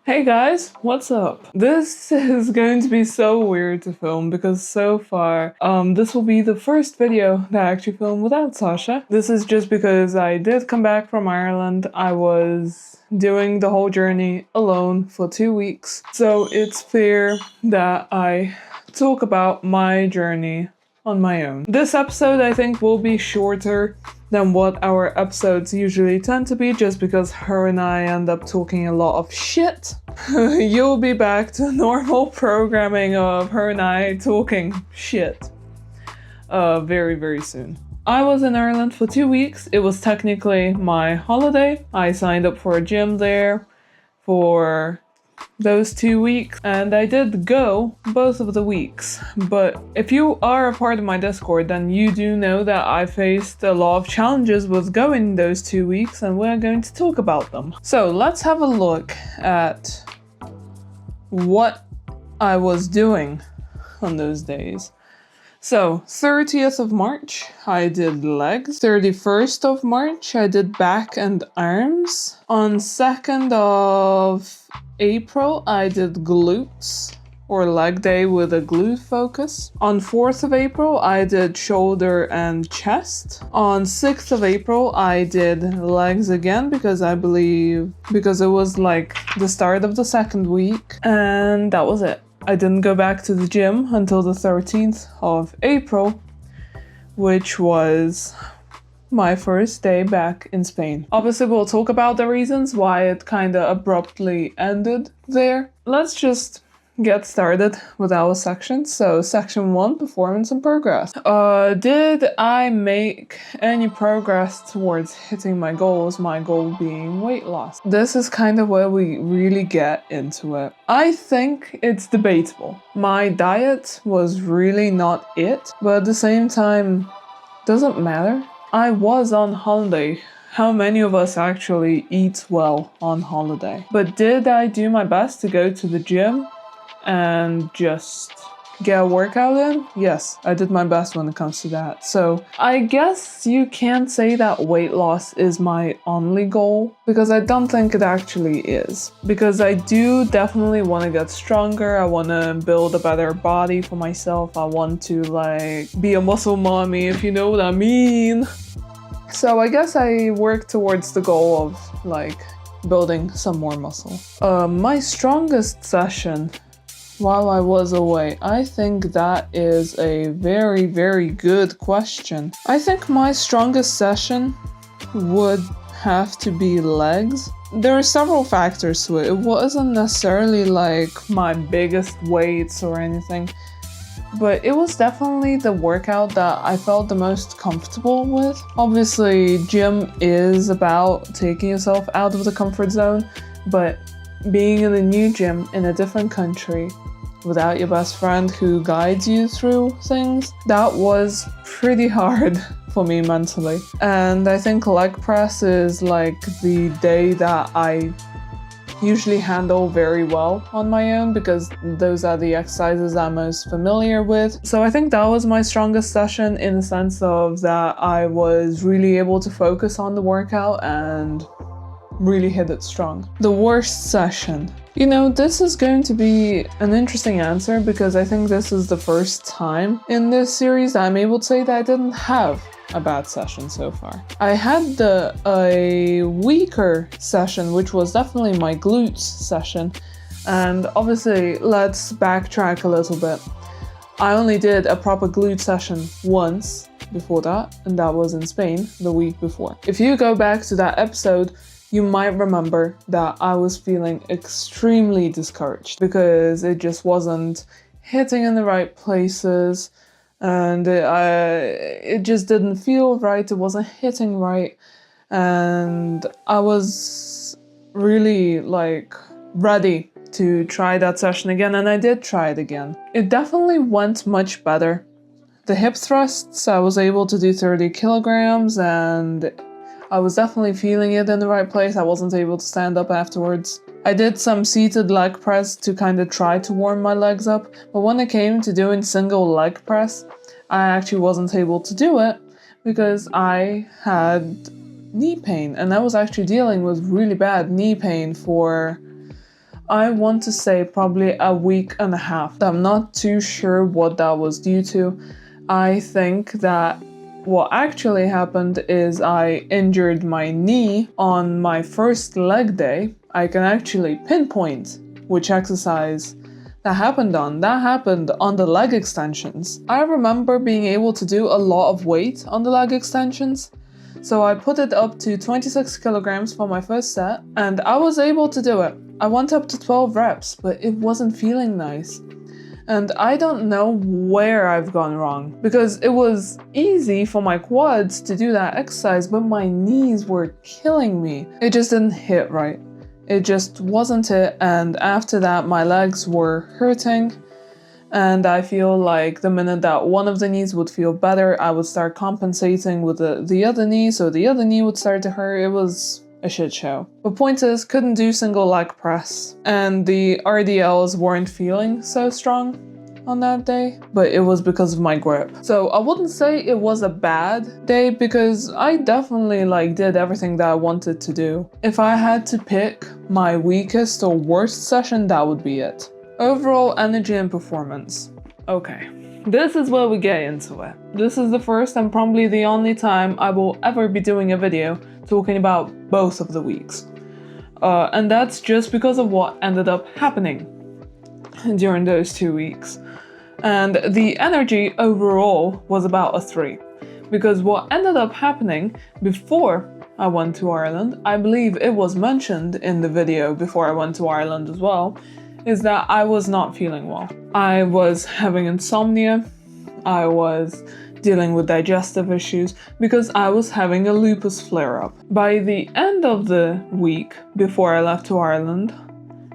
Hey guys, what's up? This is going to be so weird to film because so far, this will be the first video that I actually filmed without Sasha. This is just because I did come back from Ireland. I was doing the whole journey alone for 2 weeks. So it's fair that I talk about my journey on my own. This episode I think will be shorter than what our episodes usually tend to be, just because her and I end up talking a lot of shit. You'll be back to normal programming of her and I talking shit very, very soon. I was in Ireland for 2 weeks. It was technically my holiday. I signed up for a gym there for those 2 weeks, and I did go both of the weeks. But if you are a part of my Discord, then you do know that I faced a lot of challenges with going those 2 weeks, and we're going to talk about them. So let's have a look at what I was doing on those days. So 30th of March, I did legs. 31st of March, I did back and arms. On 2nd of April, I did glutes, or leg day with a glute focus. On 4th of April, I did shoulder and chest. On 6th of April, I did legs again because it was like the start of the second week, and that was it. I didn't go back to the gym until the 13th of April, which was my first day back in Spain. Obviously, we'll talk about the reasons why it kinda abruptly ended there. Let's just get started with our section. So section 1, performance and progress. Did I make any progress towards hitting my goals? My goal being weight loss. This is kind of where we really get into it. I think it's debatable. My diet was really not it, but at the same time, doesn't matter. I was on holiday. How many of us actually eat well on holiday? But did I do my best to go to the gym and just get a workout in? Yes, I did my best when it comes to that. So I guess you can't say that weight loss is my only goal, because I don't think it actually is. Because I do definitely want to get stronger. I want to build a better body for myself. I want to be a muscle mommy, if you know what I mean. So I guess I work towards the goal of building some more muscle. My strongest session while I was away, I think that is a very, very good question. I think my strongest session would have to be legs. There are several factors to it. It wasn't necessarily my biggest weights or anything, but it was definitely the workout that I felt the most comfortable with. Obviously, gym is about taking yourself out of the comfort zone, but being in a new gym in a different country without your best friend who guides you through things, that was pretty hard for me mentally. And I think leg press is the day that I usually handle very well on my own, because those are the exercises I'm most familiar with. So I think that was my strongest session, in the sense of that I was really able to focus on the workout and really hit it strong. The worst session. This is going to be an interesting answer, because I think this is the first time in this series that I'm able to say that I didn't have a bad session so far. I had a weaker session, which was definitely my glutes session. And obviously, let's backtrack a little bit. I only did a proper glute session once before that, and that was in Spain the week before. If you go back to that episode, you might remember that I was feeling extremely discouraged because it just wasn't hitting in the right places, and it just didn't feel right. It wasn't hitting right, and I was really ready to try that session again, and I did try it again. It definitely went much better. The hip thrusts, I was able to do 30 kilograms, and I was definitely feeling it in the right place. I wasn't able to stand up afterwards. I did some seated leg press to kind of try to warm my legs up, but when it came to doing single leg press, I actually wasn't able to do it because I had knee pain, and I was actually dealing with really bad knee pain for I want to say probably a week and a half. I'm not too sure what that was due to. I think that what actually happened is I injured my knee on my first leg day. I can actually pinpoint which exercise that happened on. That happened on the leg extensions. I remember being able to do a lot of weight on the leg extensions. So I put it up to 26 kilograms for my first set, and I was able to do it. I went up to 12 reps, but it wasn't feeling nice. And I don't know where I've gone wrong, because it was easy for my quads to do that exercise, but my knees were killing me. It just didn't hit right. It just wasn't it, and after that my legs were hurting, and I feel like the minute that one of the knees would feel better, I would start compensating with the other knee, so the other knee would start to hurt. It was a shit show. But point is, couldn't do single leg press, and the RDLs weren't feeling so strong on that day, but it was because of my grip. So I wouldn't say it was a bad day, because I definitely did everything that I wanted to do. If I had to pick my weakest or worst session, that would be it. Overall energy and performance. Okay, this is where we get into it. This is the first and probably the only time I will ever be doing a video talking about both of the weeks. And that's just because of what ended up happening during those 2 weeks. And the energy overall was about a 3. Because what ended up happening before I went to Ireland, I believe it was mentioned in the video before I went to Ireland as well, is that I was not feeling well. I was having insomnia. I was dealing with digestive issues because I was having a lupus flare-up. By the end of the week before I left to Ireland,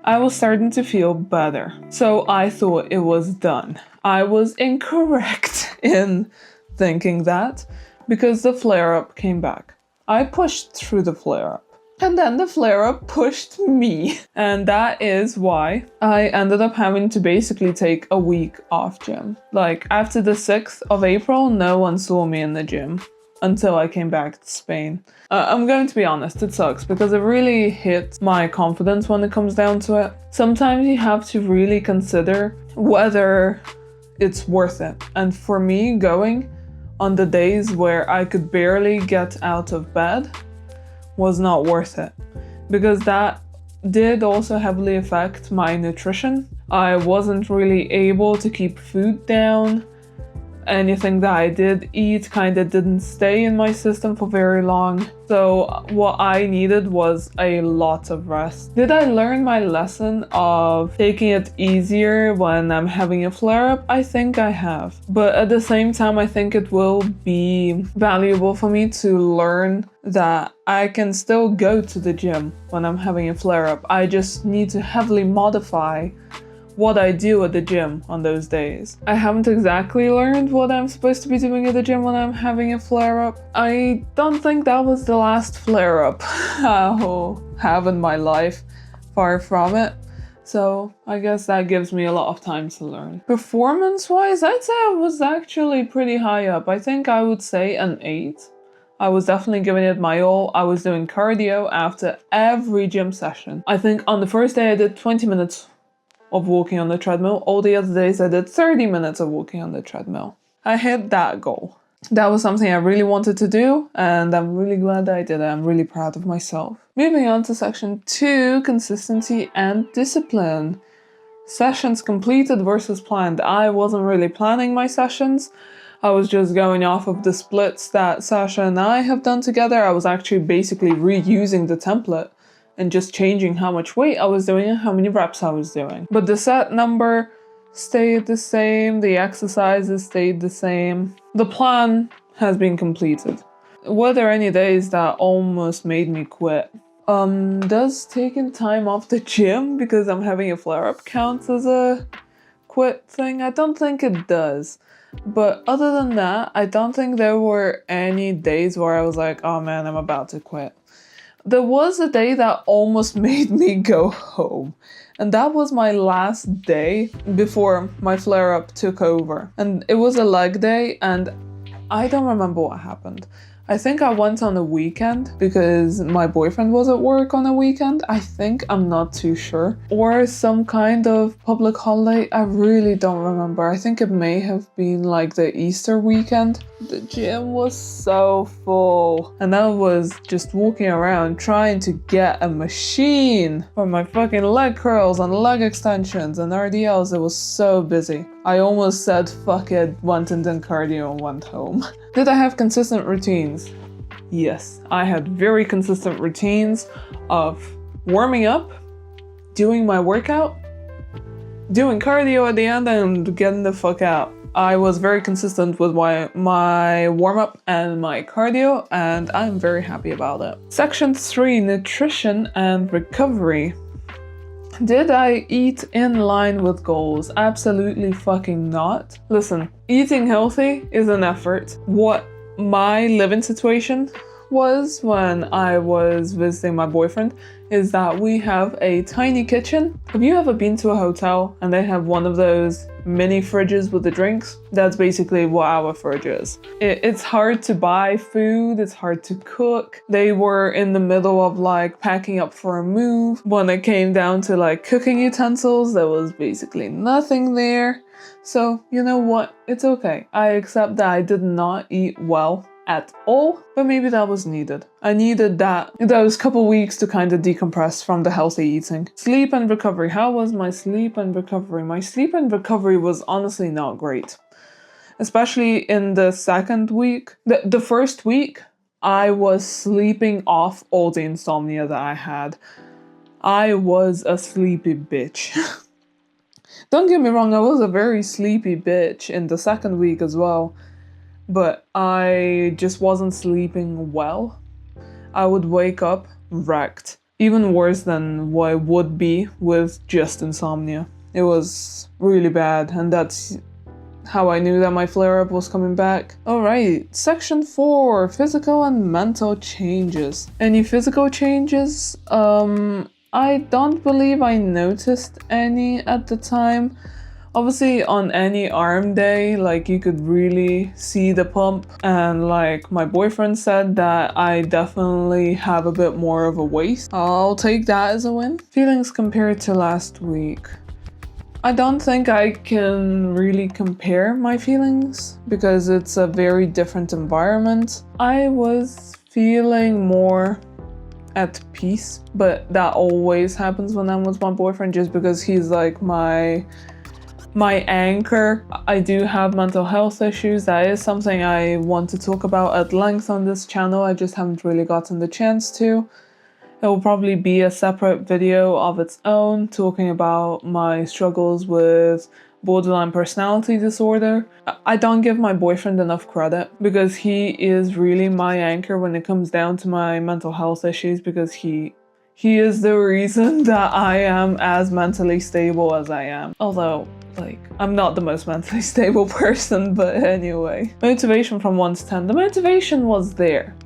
I was starting to feel better. So I thought it was done. I was incorrect in thinking that, because the flare-up came back. I pushed through the flare-up, and then the flare-up pushed me. And that is why I ended up having to basically take a week off gym. After the 6th of April, no one saw me in the gym until I came back to Spain. I'm going to be honest, it sucks, because it really hits my confidence when it comes down to it. Sometimes you have to really consider whether it's worth it. And for me, going on the days where I could barely get out of bed was not worth it, because that did also heavily affect my nutrition. I wasn't really able to keep food down. Anything that I did eat kind of didn't stay in my system for very long. So what I needed was a lot of rest. Did I learn my lesson of taking it easier when I'm having a flare-up? I think I have. But at the same time, I think it will be valuable for me to learn that I can still go to the gym when I'm having a flare-up. I just need to heavily modify what I do at the gym on those days. I haven't exactly learned what I'm supposed to be doing at the gym when I'm having a flare-up. I don't think that was the last flare-up I'll have in my life, far from it. So I guess that gives me a lot of time to learn. Performance-wise, I'd say I was actually pretty high up. I think I would say an 8. I was definitely giving it my all. I was doing cardio after every gym session. I think on the first day I did 20 minutes of walking on the treadmill. All the other days I did 30 minutes of walking on the treadmill. I hit that goal. That was something I really wanted to do, and I'm really glad that I did it. I'm really proud of myself. Moving on to section 2, consistency and discipline. Sessions completed versus planned. I wasn't really planning my sessions. I was just going off of the splits that Sasha and I have done together. I was actually basically reusing the template and just changing how much weight I was doing and how many reps I was doing. But the set number stayed the same, the exercises stayed the same. The plan has been completed. Were there any days that almost made me quit? Does taking time off the gym because I'm having a flare-up count as a quit thing? I don't think it does. But other than that, I don't think there were any days where I was like, oh man, I'm about to quit. There was a day that almost made me go home, and that was my last day before my flare-up took over. And it was a leg day, and I don't remember what happened. I think I went on a weekend because my boyfriend was at work on a weekend. I think, I'm not too sure. Or some kind of public holiday. I really don't remember. I think it may have been like the Easter weekend. The gym was so full. And I was just walking around trying to get a machine for my fucking leg curls and leg extensions and RDLs. It was so busy. I almost said fuck it, went and done cardio and went home. Did I have consistent routines? Yes, I had very consistent routines of warming up, doing my workout, doing cardio at the end, and getting the fuck out. I was very consistent with my warm-up and my cardio, and I'm very happy about it. Section 3, nutrition and recovery. Did I eat in line with goals? Absolutely fucking not. Listen, eating healthy is an effort. What my living situation was when I was visiting my boyfriend is that we have a tiny kitchen. Have you ever been to a hotel and they have one of those mini fridges with the drinks? That's basically what our fridge is. It's hard to buy food, it's hard to cook. They were in the middle of like packing up for a move. When it came down to like cooking utensils, there was basically nothing there. So you know what, it's okay. I accept that I did not eat well at all, but maybe that was needed. I needed those couple weeks to kind of decompress from the healthy eating. Sleep and recovery. How was my sleep and recovery? My sleep and recovery was honestly not great. Especially in the second week. The first week, I was sleeping off all the insomnia that I had. I was a sleepy bitch. Don't get me wrong, I was a very sleepy bitch in the second week as well. But I just wasn't sleeping well. I would wake up wrecked. Even worse than what I would be with just insomnia. It was really bad, and that's how I knew that my flare-up was coming back. Alright, section 4, physical and mental changes. Any physical changes? I don't believe I noticed any at the time. Obviously, on any arm day, like, you could really see the pump, and like my boyfriend said that I definitely have a bit more of a waist. I'll take that as a win. Feelings compared to last week. I don't think I can really compare my feelings because it's a very different environment. I was feeling more at peace, but that always happens when I'm with my boyfriend just because he's like my anchor. I do have mental health issues. That is something I want to talk about at length on this channel. I just haven't really gotten the chance to. It will probably be a separate video of its own, talking about my struggles with borderline personality disorder. I don't give my boyfriend enough credit because he is really my anchor when it comes down to my mental health issues, because he is the reason that I am as mentally stable as I am. Although, like, I'm not the most mentally stable person, but anyway. Motivation from 1 to 10. The motivation was there.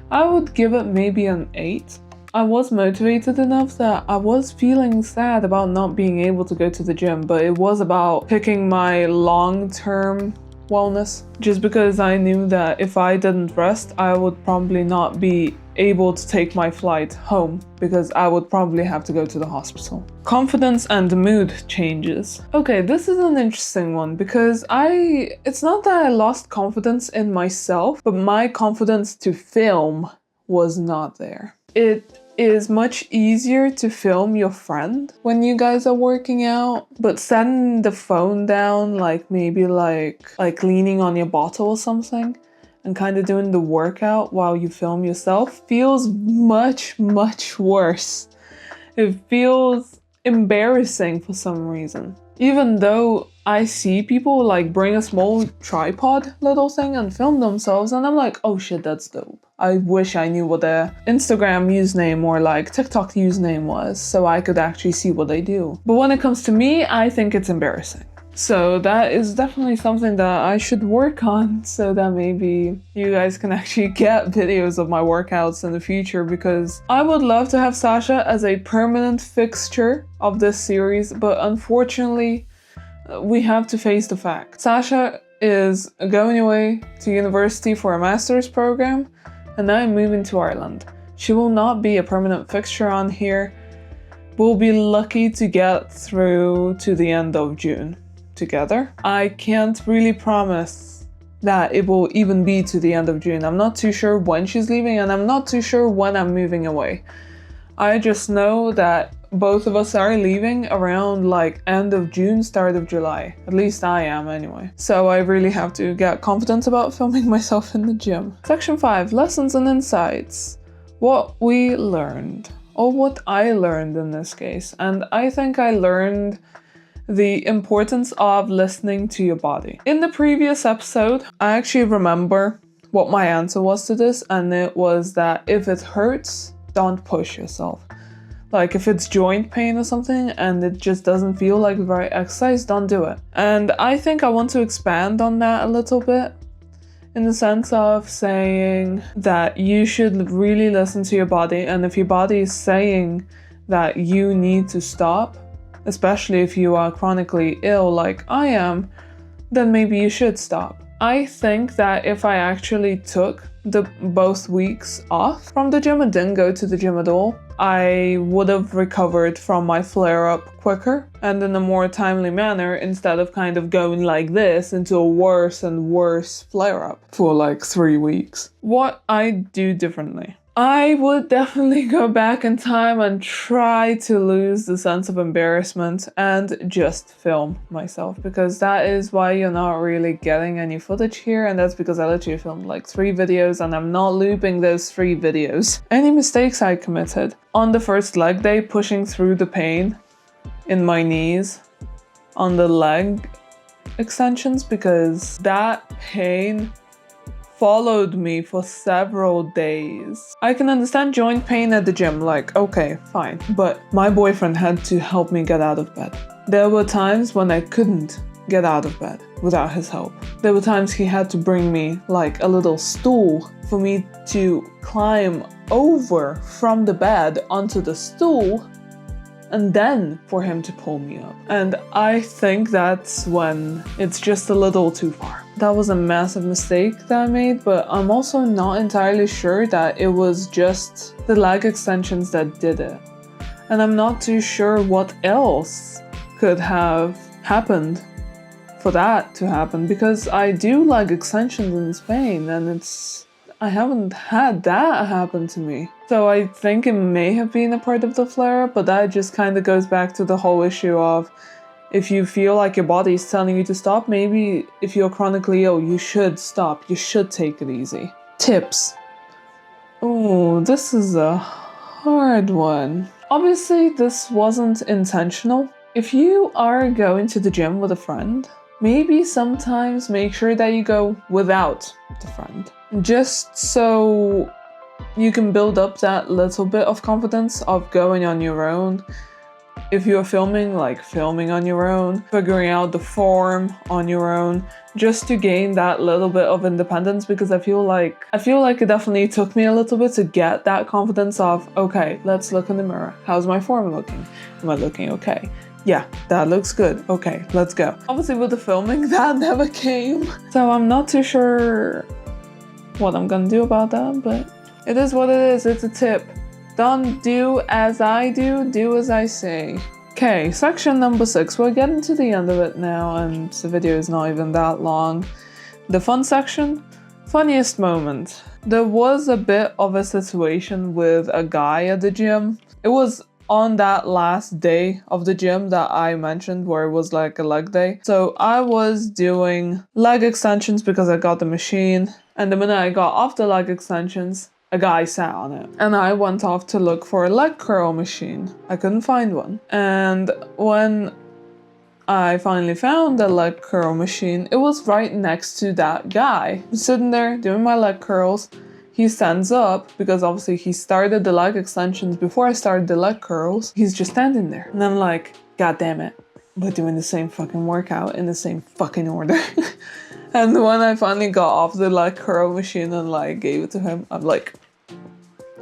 I would give it maybe an 8. I was motivated enough that I was feeling sad about not being able to go to the gym, but it was about picking my long-term wellness. Just because I knew that if I didn't rest, I would probably not be able to take my flight home because I would probably have to go to the hospital. Confidence and mood changes. Okay, this is an interesting one because it's not that I lost confidence in myself, but my confidence to film was not there. It is much easier to film your friend when you guys are working out, but setting the phone down, like maybe like leaning on your bottle or something, and kind of doing the workout while you film yourself feels much, much worse. It feels embarrassing for some reason. Even though I see people like bring a small tripod little thing and film themselves, and I'm like, oh shit, that's dope. I wish I knew what their Instagram username or like TikTok username was so I could actually see what they do. But when it comes to me, I think it's embarrassing. So that is definitely something that I should work on so that maybe you guys can actually get videos of my workouts in the future, because I would love to have Sasha as a permanent fixture of this series, but unfortunately, we have to face the fact. Sasha is going away to university for a master's program, and I'm moving to Ireland. She will not be a permanent fixture on here. We'll be lucky to get through to the end of June together. I can't really promise that it will even be to the end of June. I'm not too sure when she's leaving, and I'm not too sure when I'm moving away. I just know that both of us are leaving around like end of June, start of July. At least I am anyway. So I really have to get confident about filming myself in the gym. Section 5, lessons and insights. What we learned, or what I learned in this case. And I think I learned the importance of listening to your body. In the previous episode, I actually remember what my answer was to this, and it was that if it hurts, don't push yourself. Like if it's joint pain or something and it just doesn't feel like the right exercise, don't do it. And I think I want to expand on that a little bit in the sense of saying that you should really listen to your body, and if your body is saying that you need to stop, especially if you are chronically ill like I am, then maybe you should stop. I think that if I actually took both weeks off from the gym and didn't go to the gym at all, I would have recovered from my flare-up quicker and in a more timely manner, instead of kind of going like this into a worse and worse flare-up for like 3 weeks. What I do differently. I would definitely go back in time and try to lose the sense of embarrassment and just film myself, because that is why you're not really getting any footage here, and that's because I literally filmed like 3 videos and I'm not looping those 3 videos. Any mistakes I committed. On the first leg day, pushing through the pain in my knees on the leg extensions, because that pain followed me for several days. I can understand joint pain at the gym, like, okay, fine. But my boyfriend had to help me get out of bed. There were times when I couldn't get out of bed without his help. There were times he had to bring me like a little stool for me to climb over from the bed onto the stool, and then for him to pull me up. And I think that's when it's just a little too far. That was a massive mistake that I made, but I'm also not entirely sure that it was just the leg extensions that did it. And I'm not too sure what else could have happened for that to happen, because I do leg extensions in Spain and I haven't had that happen to me. So I think it may have been a part of the flare-up, but that just kind of goes back to the whole issue of if you feel like your body is telling you to stop, maybe if you're chronically ill, you should stop. You should take it easy. Tips. Oh, this is a hard one. Obviously, this wasn't intentional. If you are going to the gym with a friend, maybe sometimes make sure that you go without the friend. Just so you can build up that little bit of confidence of going on your own. If you're filming, like filming on your own, figuring out the form on your own, just to gain that little bit of independence, because I feel like it definitely took me a little bit to get that confidence of, okay, let's look in the mirror. How's my form looking? Am I looking okay? Yeah, that looks good. Okay, let's go. Obviously with the filming, that never came. So I'm not too sure what I'm gonna do about that, but it is what it is. It's a tip. Don't do as I do as I say. Okay, section number 6. We're getting to the end of it now, and the video is not even that long. The fun section. Funniest moment. There was a bit of a situation with a guy at the gym. It was on that last day of the gym that I mentioned, where it was like a leg day. So I was doing leg extensions because I got the machine, and the minute I got off the leg extensions, a guy sat on it. And I went off to look for a leg curl machine. I couldn't find one. And when I finally found the leg curl machine, it was right next to that guy. I'm sitting there doing my leg curls. He stands up, because obviously he started the leg extensions before I started the leg curls. He's just standing there. And I'm like, God damn it. We're doing the same fucking workout in the same fucking order. And when I finally got off the leg curl machine and like gave it to him, I'm like,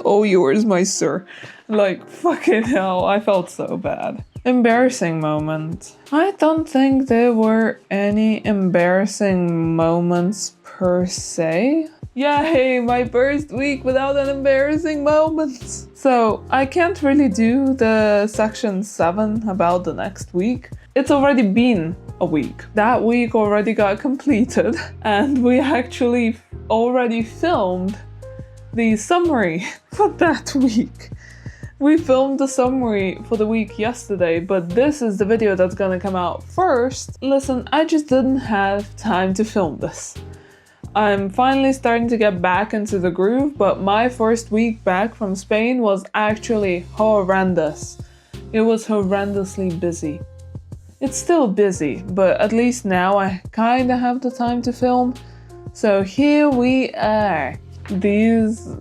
all yours, my sir. Like, fucking hell, I felt so bad. Embarrassing moment. I don't think there were any embarrassing moments per se. Yay, my first week without an embarrassing moment. So I can't really do the section 7 about the next week. It's already been a week. That week already got completed and we actually already filmed the summary for that week. We filmed the summary for the week yesterday, but this is the video that's gonna come out first. Listen, I just didn't have time to film this. I'm finally starting to get back into the groove, but my first week back from Spain was actually horrendous. It was horrendously busy. It's still busy, but at least now I kinda have the time to film. So here we are. These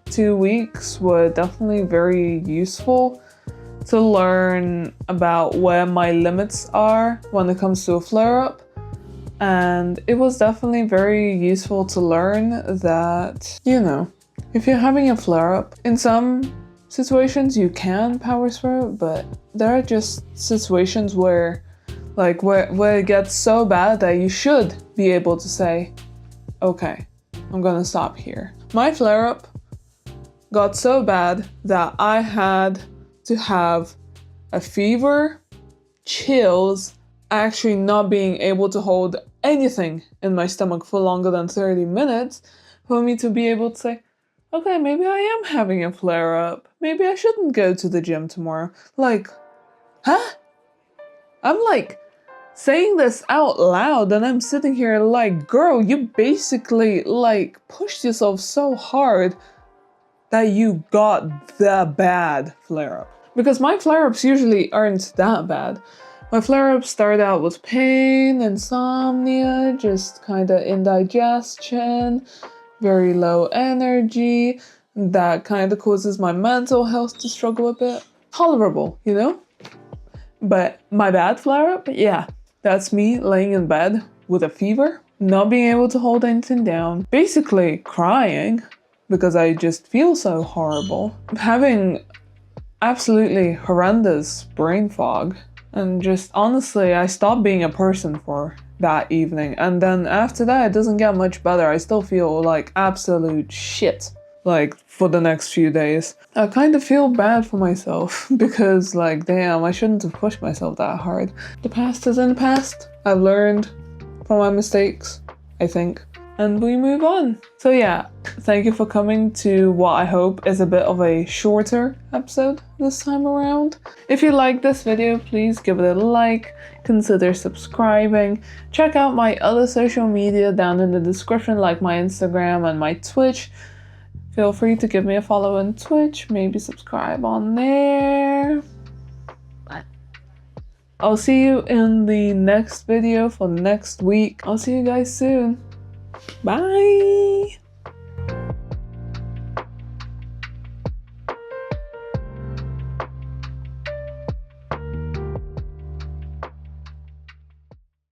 2 weeks were definitely very useful to learn about where my limits are when it comes to a flare-up. And it was definitely very useful to learn that, you know, if you're having a flare-up, in some situations you can power through it, but there are just situations where it gets so bad that you should be able to say, okay, I'm gonna stop here. My flare-up got so bad that I had to have a fever, chills, actually not being able to hold anything in my stomach for longer than 30 minutes for me to be able to say, okay, maybe I am having a flare-up. Maybe I shouldn't go to the gym tomorrow. Like, huh? I'm like saying this out loud and I'm sitting here like, girl, you basically like pushed yourself so hard that you got the bad flare-up. Because my flare-ups usually aren't that bad. My flare-ups start out with pain, insomnia, just kinda indigestion, very low energy. That kinda causes my mental health to struggle a bit. Tolerable, you know? But my bad flare-up, yeah, that's me laying in bed with a fever, not being able to hold anything down, basically crying because I just feel so horrible. Having absolutely horrendous brain fog. And just honestly, I stopped being a person for that evening. And then after that, it doesn't get much better. I still feel like absolute shit, like for the next few days. I kind of feel bad for myself because like, damn, I shouldn't have pushed myself that hard. The past is in the past. I've learned from my mistakes, I think. And we move on. So yeah, thank you for coming to what I hope is a bit of a shorter episode this time around. If you like this video, please give it a like, consider subscribing. Check out my other social media down in the description, like my Instagram and my Twitch. Feel free to give me a follow on Twitch, maybe subscribe on there. I'll see you in the next video for next week. I'll see you guys soon. Bye!